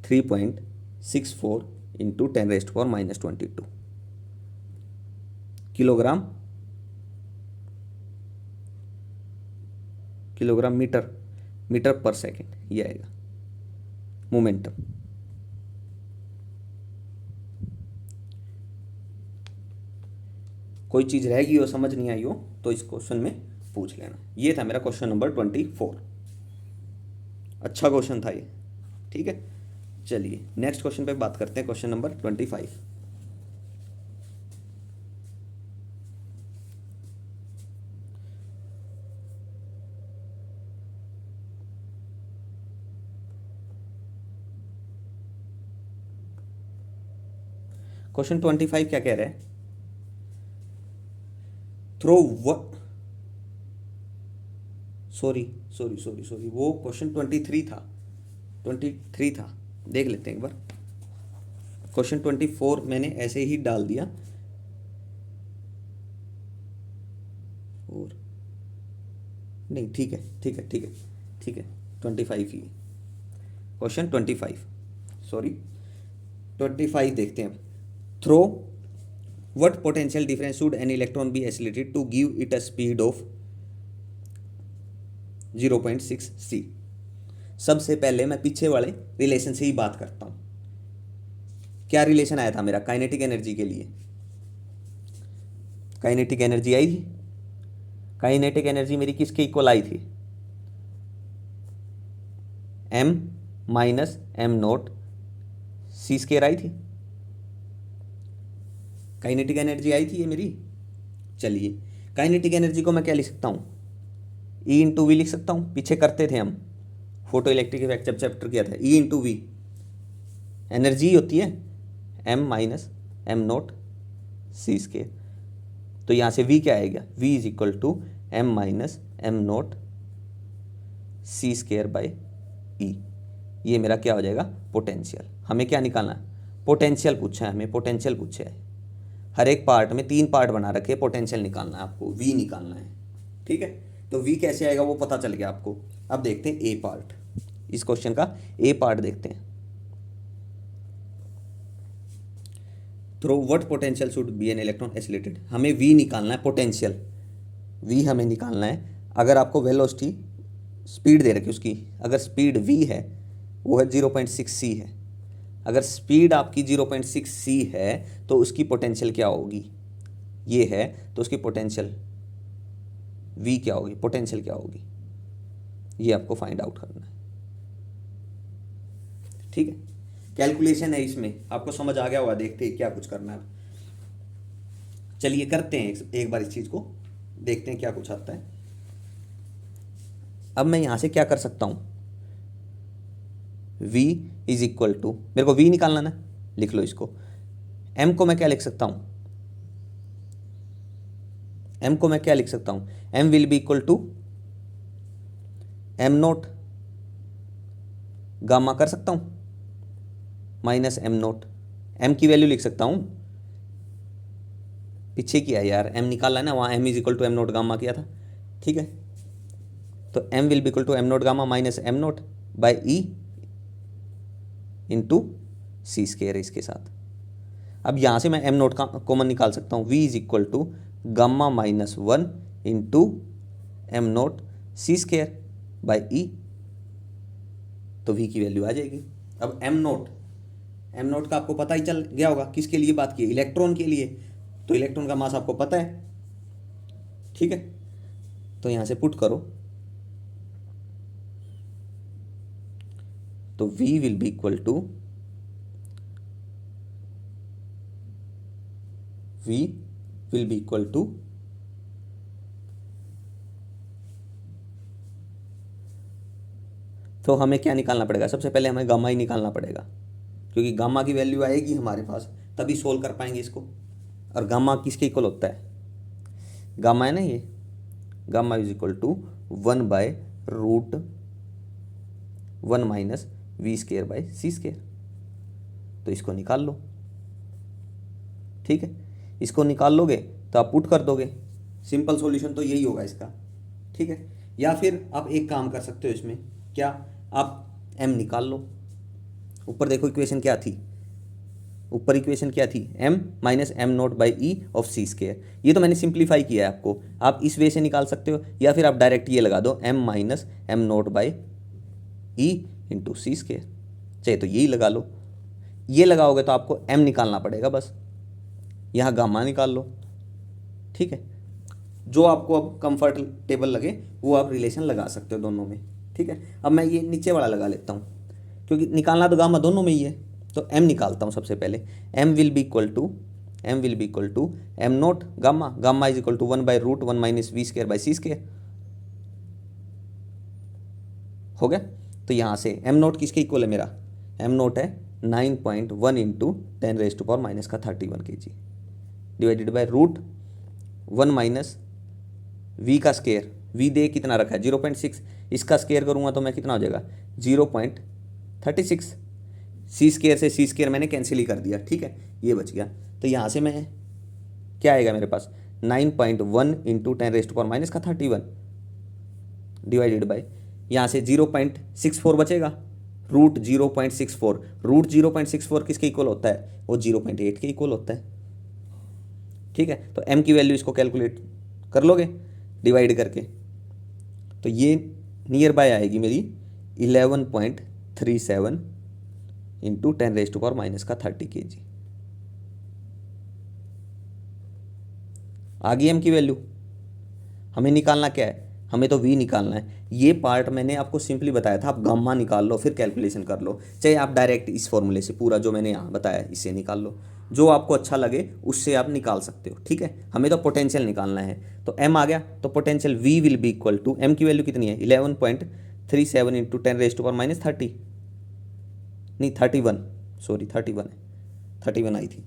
A: 3.64 इंटू 10⁻⁻22 किलोग्राम मीटर पर सेकेंड, ये आएगा मोमेंटम। कोई चीज़ रह गई हो, समझ नहीं आई हो, तो इस क्वेश्चन में पूछ लेना। ये था मेरा क्वेश्चन नंबर 24, अच्छा क्वेश्चन था ये। ठीक है, चलिए नेक्स्ट क्वेश्चन पे बात करते हैं, क्वेश्चन नंबर 25। क्वेश्चन 25 क्या कह रहा है, थ्रो सॉरी वो क्वेश्चन 23 था, 23 था, देख लेते हैं एक बार। क्वेश्चन 24 मैंने ऐसे ही डाल दिया, और नहीं, ठीक है 25 ही क्वेश्चन 25, सॉरी 25 देखते हैं। Through what potential difference should an electron be accelerated to give it a speed of 0.6 c। सबसे पहले मैं पीछे वाले रिलेशन से ही बात करता हूं। क्या रिलेशन आया था मेरा काइनेटिक एनर्जी के लिए, काइनेटिक एनर्जी आई थी, काइनेटिक एनर्जी मेरी किसके इक्वल आई थी, m माइनस m0 c² आई थी, काइनेटिक एनर्जी आई थी ये मेरी। चलिए काइनेटिक एनर्जी को मैं क्या लिख सकता हूँ, E इंटू वी लिख सकता हूँ, पीछे करते थे हम फोटो इलेक्ट्रिक इफेक्ट जब चैप्टर किया था, E इंटू वी एनर्जी होती है m माइनस m0 c²। तो यहाँ से v क्या आएगा, v is equal to m minus m0 c² by E। ये मेरा क्या हो जाएगा, पोटेंशियल। हमें क्या निकालना है, पोटेंशियल पूछा है हमें, पोटेंशियल पूछा है। हर एक पार्ट में 3 पार्ट बना रखे, पोटेंशियल निकालना है आपको, v निकालना है। ठीक है, तो v कैसे आएगा वो पता चल गया आपको। अब देखते हैं ए पार्ट, इस क्वेश्चन का ए पार्ट देखते हैं। Through what potential should be an electron accelerated, हमें v निकालना है, पोटेंशियल v हमें निकालना है। अगर आपको वेलोसिटी स्पीड दे रखी उसकी, अगर स्पीड v है वो है 0.6 c है, अगर स्पीड आपकी 0.6 c है तो उसकी पोटेंशियल क्या होगी, ये है, तो उसकी पोटेंशियल v क्या होगी, पोटेंशियल क्या होगी, ये आपको फाइंड आउट करना है। ठीक है, कैलकुलेशन है इसमें, आपको समझ आ गया होगा, देखते हैं क्या कुछ करना है। चलिए करते हैं एक बार इस चीज को, देखते हैं क्या कुछ आता है। अब मैं यहां से क्या कर सकता हूं, v इज इक्वल टू, मेरे को v निकालना ना, लिख लो इसको। m को मैं क्या लिख सकता हूँ, m को मैं क्या लिख सकता हूँ, m will be equal to m naught gamma कर सकता हूँ माइनस m नोट, m की वैल्यू लिख सकता हूँ, पीछे किया है यार, m निकाला है ना, वहाँ m is equal to m naught gamma किया था, ठीक है। तो m will be equal to m naught gamma minus m naught by E into C square इसके साथ। अब यहाँ से मैं m नोट का कॉमन निकाल सकता हूँ, v is equal to gamma minus 1 into m naught c square by E, तो v की वैल्यू आ जाएगी। अब m नोट का आपको पता ही चल गया होगा, किसके लिए बात की, इलेक्ट्रॉन के लिए, तो इलेक्ट्रॉन का मास आपको पता है, ठीक है। तो यहाँ से पुट करो, तो v will be equal to तो हमें क्या निकालना पड़ेगा, सबसे पहले हमें गामा ही निकालना पड़ेगा, क्योंकि गामा की वैल्यू आएगी हमारे पास तभी सोल्व कर पाएंगे इसको। और गामा किसके इक्वल होता है, गामा है ना ये, gamma is equal to 1/√1 minus we square by C square. तो इसको निकाल लो, ठीक है। इसको निकाल लोगे तो आप पुट कर दोगे, सिंपल सॉल्यूशन तो यही होगा इसका, ठीक है। या फिर आप एक काम कर सकते हो इसमें, क्या, आप m निकाल लो, ऊपर देखो इक्वेशन क्या थी, ऊपर इक्वेशन क्या थी, m minus M naught by E of c square. ये तो मैंने सिंप्लीफाई किया है आपको, आप इस वे से निकाल सकते हो, या फिर आप डायरेक्ट ये लगा दो m minus M naught by E into C square, चाहे तो यही लगा लो। ये लगाओगे तो आपको m निकालना पड़ेगा, बस यहाँ गामा निकाल लो, ठीक है। जो आपको अब कंफर्टेबल लगे वो आप रिलेशन लगा सकते हो दोनों में, ठीक है। अब मैं ये नीचे वाला लगा लेता हूँ, क्योंकि निकालना तो गामा दोनों में ही है, तो m निकालता हूँ सबसे पहले। m will be equal to m naught gamma is equal to 1/√1 minus we square by C square, हो गया। तो यहाँ से m नोट किसके इक्वल है मेरा, m नोट है 9.1 into 10⁻⁻31 kg divided by √1 minus v का स्केयर, v दे कितना रखा है 0.6, इसका स्केयर करूँगा तो मैं कितना हो जाएगा 0.36, सी स्केयर से सी स्केयर मैंने कैंसिल ही कर दिया, ठीक है, ये बच गया। तो यहाँ से मैं क्या आएगा मेरे पास 9.1 इंटू 10⁻31 डिवाइडेड बाई, यहाँ से 0.64 बचेगा, √0.64 किसके इक्वल होता है, वो 0.8 के इक्वल होता है, ठीक है। तो m की वैल्यू इसको कैलकुलेट कर लोगे डिवाइड करके, तो ये नियर बाय आएगी मेरी 11.37 इंटू 10⁻⁻30 kg। आ गई m की वैल्यू। हमें निकालना क्या है, हमें तो v निकालना है। ये पार्ट मैंने आपको सिंपली बताया था, आप गामा निकाल लो फिर कैलकुलेशन कर लो, चाहे आप डायरेक्ट इस फॉर्मूले से पूरा जो मैंने यहाँ बताया इससे निकाल लो, जो आपको अच्छा लगे उससे आप निकाल सकते हो, ठीक है। हमें तो पोटेंशियल निकालना है, तो m आ गया, तो potential v will be equal to, m की वैल्यू कितनी है 11.37 इंटू 10⁻30, नहीं 31, सॉरी 31 है, 31 आई थी,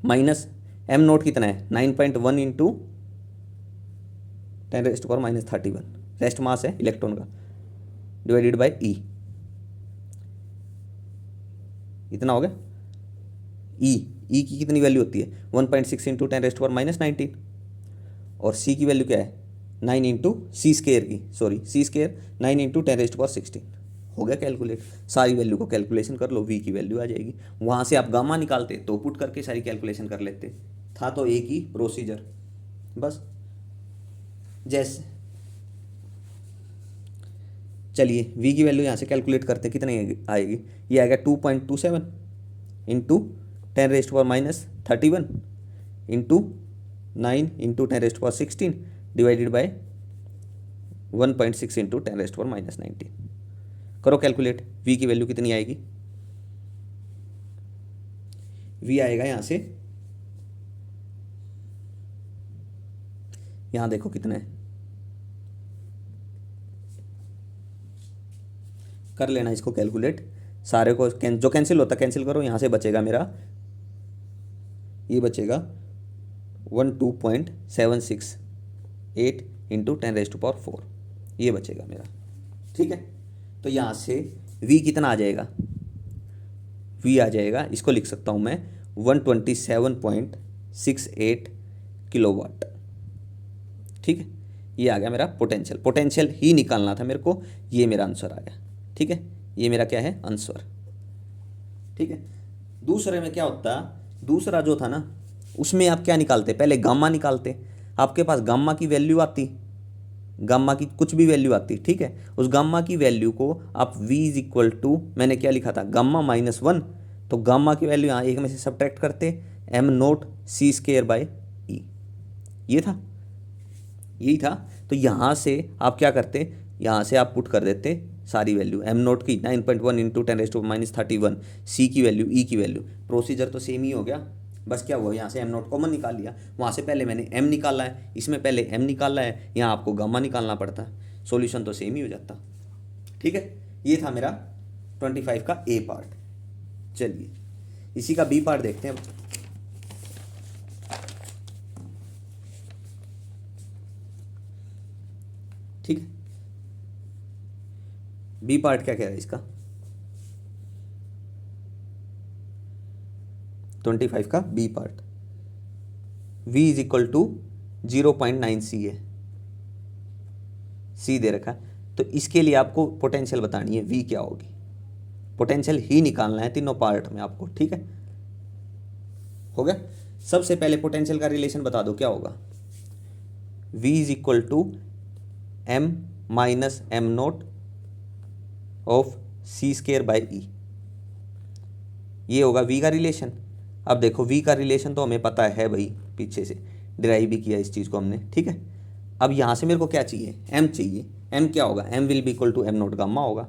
A: माइनस m नोट कितना है 9.1 इंटू 10⁻31, रेस्ट मास है इलेक्ट्रॉन का, डिवाइडेड बाई ई, इतना हो गया। ई की कितनी वैल्यू होती है 1.6 इंटू 10⁻19, और सी की वैल्यू क्या है 9 इंटू सी स्केयर की, सॉरी सी स्केयर 9 इंटू 10⁻16, हो गया कैलकुलेट। सारी वैल्यू को कैलकुलेशन कर लो, वी की वैल्यू आ जाएगी। वहाँ से आप गामा निकालते तो पुट करके सारी कैलकुलेशन कर लेते, था तो एक ही प्रोसीजर, बस। जैसे चलिए v की वैल्यू यहाँ से कैलकुलेट करते हैं, कितनी आएगी, ये आएगा 2.27 into 10⁻31 into 9 into 10⁻16 divided by 1.6 into 10⁻19। करो कैलकुलेट, v की वैल्यू कितनी आएगी, v आएगा यहाँ से, यहाँ देखो कितना है, कर लेना इसको कैलकुलेट, सारे को जो कैंसिल होता कैंसिल करो, यहाँ से बचेगा मेरा, ये बचेगा 12.768 इंटू 10⁴ ये बचेगा मेरा। ठीक है, तो यहाँ से V कितना आ जाएगा, V आ जाएगा, इसको लिख सकता हूँ मैं 127.68 किलोवाट। ठीक है, ये आ गया मेरा पोटेंशियल, पोटेंशियल ही निकालना था मेरे को, ये मेरा आंसर आ गया। ठीक है, ये मेरा क्या है, आंसर। ठीक है, दूसरे में क्या होता, दूसरा जो था ना उसमें आप क्या निकालते, पहले गामा निकालते, आपके पास गामा की वैल्यू आती, गामा की कुछ भी वैल्यू आती। ठीक है, उस गामा की वैल्यू को आप v इज इक्वल टू, मैंने क्या लिखा था, गामा -1, तो गामा की वैल्यू यहाँ एक में से सब्ट्रैक्ट करते, m0 c² e, ये था, यही था। तो यहाँ से आप क्या करते, यहाँ से आप पुट कर देते सारी वैल्यू, m0 की 9.1 इंटू 10⁻31, c की वैल्यू, e की वैल्यू, प्रोसीजर तो सेम ही हो गया, बस क्या हुआ, यहाँ से m0 कॉमन निकाल लिया, वहाँ से पहले मैंने m निकाला है, इसमें पहले m निकाला है, यहाँ आपको गामा निकालना पड़ता, सॉल्यूशन तो सेम ही हो जाता। ठीक है, ये था मेरा 25 का ए पार्ट। चलिए इसी का बी पार्ट देखते हैं। ठीक है, बी पार्ट क्या कह रहा है इसका, 25 का B part, v is equal to 0.9 c है, c दे रखा है, तो इसके लिए आपको पोटेंशियल बतानी है v क्या होगी, पोटेंशियल ही निकालना है तीनों पार्ट में आपको। ठीक है, हो गया। सबसे पहले पोटेंशियल का रिलेशन बता दो क्या होगा, v is equal to m minus m0 of c²/e, ये होगा v का रिलेशन। अब देखो v का रिलेशन तो हमें पता है भाई, पीछे से डिराइव भी किया इस चीज़ को हमने। ठीक है, अब यहाँ से मेरे को क्या चाहिए, m चाहिए, m क्या होगा, m will be equal to m0 gamma होगा,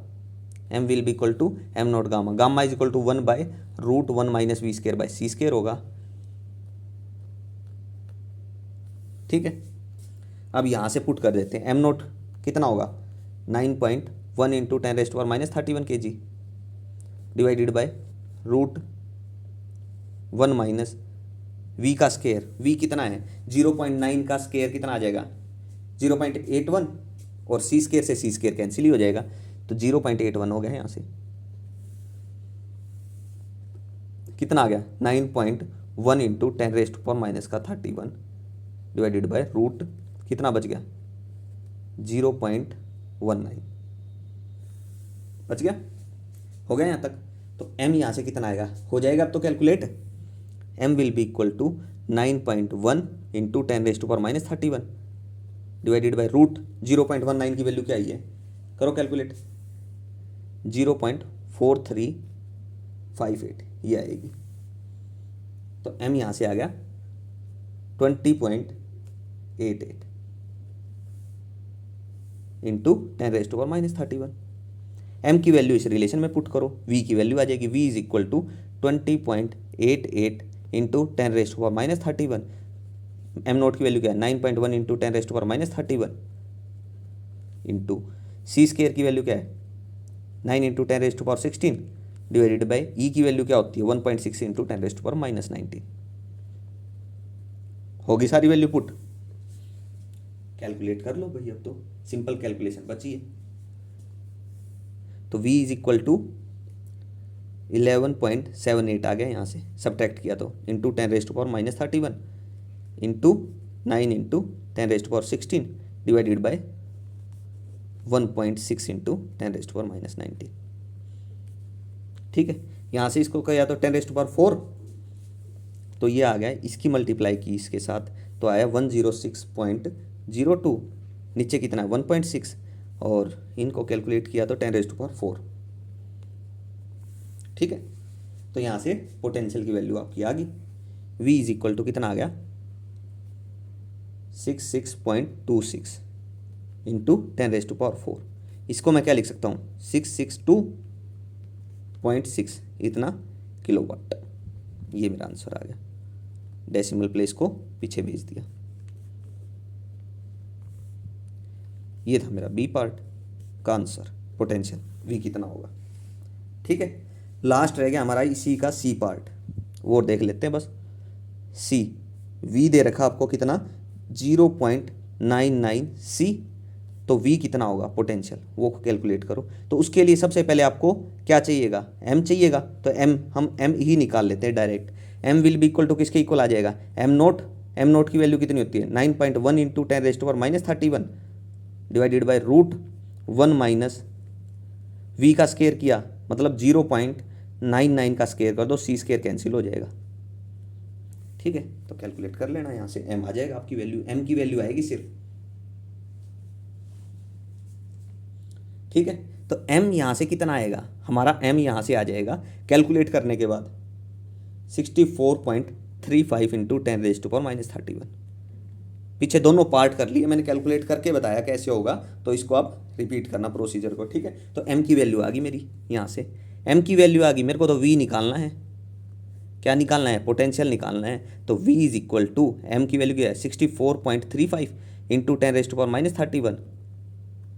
A: m will be equal to m0 gamma, gamma is equal to 1/√1 minus v²/c² होगा। ठीक है, अब यहाँ से पुट कर देते हैं, m0 कितना होगा, 9.1 into 10⁻31 kg divided by √1 minus v का स्केयर, v कितना है 0.9 का स्केयर कितना आ जाएगा 0.81, और c² से c² कैंसिल ही हो जाएगा, तो 0.81 हो गया यहाँ से, कितना आ गया 9.1 इंटू 10⁻31 डिवाइडेड बाय रूट कितना बच गया 0.19 बच गया, हो गया यहाँ तक। तो m यहाँ से कितना आएगा, हो जाएगा अब तो calculate, m will be equal to 9.1 into 10⁻31 divided by root 0.19 की वैल्यू क्या आई है, करो कैलकुलेट, 0.4358 ये आएगी। तो m यहाँ से आ गया 20.88 इंटू 10⁻31, m की वैल्यू इस रिलेशन में पुट करो, v की वैल्यू आ जाएगी, v is equal to 20.88 into 10⁻31, m0 की वैल्यू क्या है 9.1 इंटू 10⁻31 इंटू c² की वैल्यू क्या है 9 इंटू 10⁻16 डिवाइडेड बाई e की वैल्यू क्या होती है 1.6 इंटू 10⁻19, होगी सारी वैल्यू पुट, कैलकुलेट कर लो भाई, अब तो सिंपल कैलकुलेशन बची है। तो v इज इक्वल टू 11.78 आ गया यहाँ से, सब्ट्रैक्ट किया तो into 10⁻31 into 9 into 10⁻16 divided by 1.6 into 10⁻19। ठीक है, यहाँ से इसको किया तो 10⁴, तो ये आ गया, इसकी मल्टीप्लाई की इसके साथ तो आया 106.02, नीचे कितना है 1.6, और इनको कैलकुलेट किया तो 10⁴। ठीक है, तो यहाँ से पोटेंशियल की वैल्यू आपकी आ गई, v इज इक्वल टू कितना आ गया 66.26 इंटू 10⁴। इसको मैं क्या लिख सकता हूँ 662.6 इतना किलोवाट, ये मेरा आंसर आ गया, डेसिमल प्लेस को पीछे भेज दिया। ये था मेरा बी पार्ट का आंसर, पोटेंशियल v कितना होगा। ठीक है। लास्ट रह गया हमारा इसी का सी पार्ट, वो देख लेते हैं बस। सी वी दे रखा आपको कितना 0.99 सी, तो वी कितना होगा पोटेंशियल वो कैलकुलेट करो। तो उसके लिए सबसे पहले आपको क्या चाहिएगा, एम चाहिएगा, तो एम हम एम ही निकाल लेते हैं direct. M will be equal to किसके इक्वल आ जाएगा, एम नोट। एम नोट की वैल्यू कितनी होती है 9.1 into 10⁻⁻31 divided by √1 minus V का स्केयर किया मतलब 0.99 का स्केयर कर दो, सी स्केयर कैंसिल हो जाएगा। ठीक है, तो कैलकुलेट कर लेना, यहाँ से एम आ जाएगा आपकी वैल्यू, एम की वैल्यू आएगी सिर्फ। ठीक है, तो m यहाँ से कितना आएगा, हमारा m यहाँ से आ जाएगा कैलकुलेट करने के बाद 64.35 इंटू 10⁻⁻31। पीछे दोनों पार्ट कर लिए मैंने, कैलकुलेट करके बताया कैसे होगा, तो इसको आप रिपीट करना प्रोसीजर को। ठीक है, तो m की वैल्यू आ गई मेरी, यहाँ से m की वैल्यू आ गई, मेरे को तो v निकालना है। क्या निकालना है, पोटेंशियल निकालना है। तो v is equal to m की वैल्यू क्या है 64.35 इंटू 10⁻31,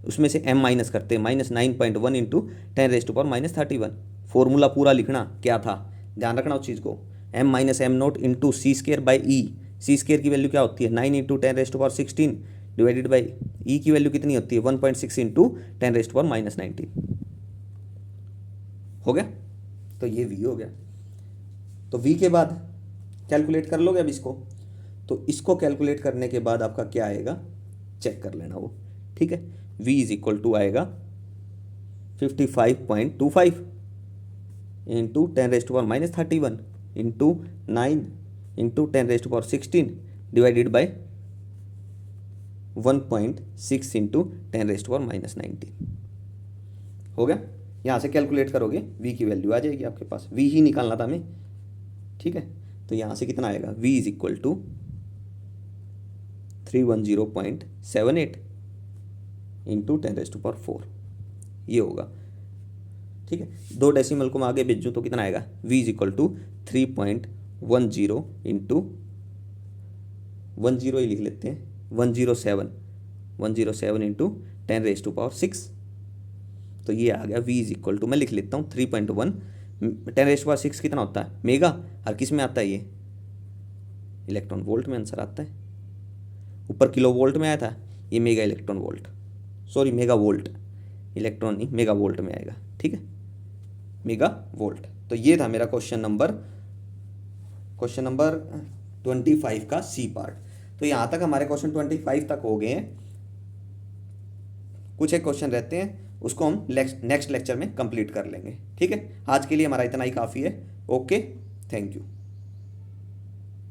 A: उसमें से m माइनस करते हैं -9.1 इंटू 10⁻31। फॉर्मूला पूरा लिखना क्या था, ध्यान रखना उस चीज़ को, m minus M naught into C square by E. C square की वैल्यू क्या होती है 9 इंटू 10⁻16 डिवाइडेड बाई ई की वैल्यू कितनी होती है 1.6 इंटू 10⁻19। हो गया, तो ये v हो गया। तो v के बाद कैलकुलेट कर लोगे अब इसको, तो इसको कैलकुलेट करने के बाद आपका क्या आएगा चेक कर लेना वो। ठीक है, v इज इक्वल टू आएगा 55.25 into 10⁻31 into 9 into 10⁻16 divided by 1.6 into 10⁻19। हो गया, यहाँ से कैलकुलेट करोगे v की वैल्यू आ जाएगी आपके पास, v ही निकालना था हमें। ठीक है, तो यहाँ से कितना आएगा v is equal to 310.78 into 10⁻4 ये होगा। ठीक है, 2 डेसिमल को मैं आगे भेजूँ तो कितना आएगा v is equal to 3.10 into 10 ही लिख लेते हैं 107 इंटू 10⁻6। तो ये आ गया v इज इक्वल टू, मैं लिख लेता हूँ 3.1 10⁻6 कितना होता है मेगा, और किस में आता है ये इलेक्ट्रॉन वोल्ट में आंसर आता है। ऊपर किलो वोल्ट में आया था, ये mega electron volt, sorry mega volt, electron नहीं मेगा वोल्ट में आएगा। ठीक है, मेगा वोल्ट। तो ये था मेरा क्वेश्चन नंबर 25 का सी पार्ट। तो यहाँ तक हमारे क्वेश्चन 25 तक हो गए हैं। कुछ एक क्वेश्चन रहते हैं, उसको हम नेक्स्ट लेक्चर में कंप्लीट कर लेंगे। ठीक है, आज के लिए हमारा इतना ही काफ़ी है। Okay, thank you.